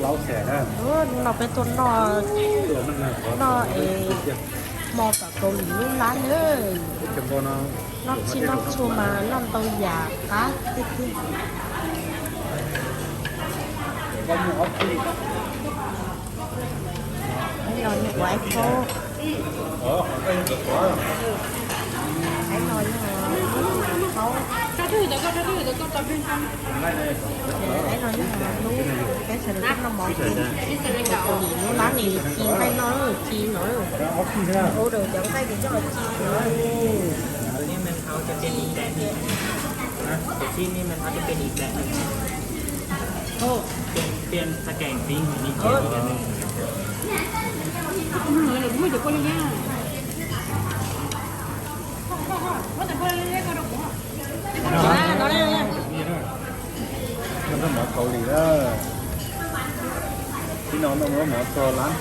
เล้าแฉะเราไปตัวนอ ตัวมันนะ นอมอกับเกาหลีรุ่นร้านเลย จำพอนนอกชินอกชูมานอนเตาหยาค่ะติ๊กติ๊ก ก็มีออฟฟิศ ให้นอนอยู่ไว้เขา อ๋อไอ้ตัว ให้นอนอยู่เขา ได้เลย ให้นอนอยู่นู้cái sợi tóc nó mỏng กาหลีนู้นร้านนี้จีนhay nóจีนnữa แล้วออฟฟิศเนี่ย ô được dẫn tay thì cho làจีนnữa นี่มันเขาจะเป็นอีกแบบนึงนะแต่ที่นี่มันเขาจะเป็นอีกแบบนึงโอ้เปลี่ยนสแกนติ้งนี่เกี่ยวกัน nó đây nha มันก็หมอเกาหลีแล้วพี่น้องต้องรู้หมอตัวร้าน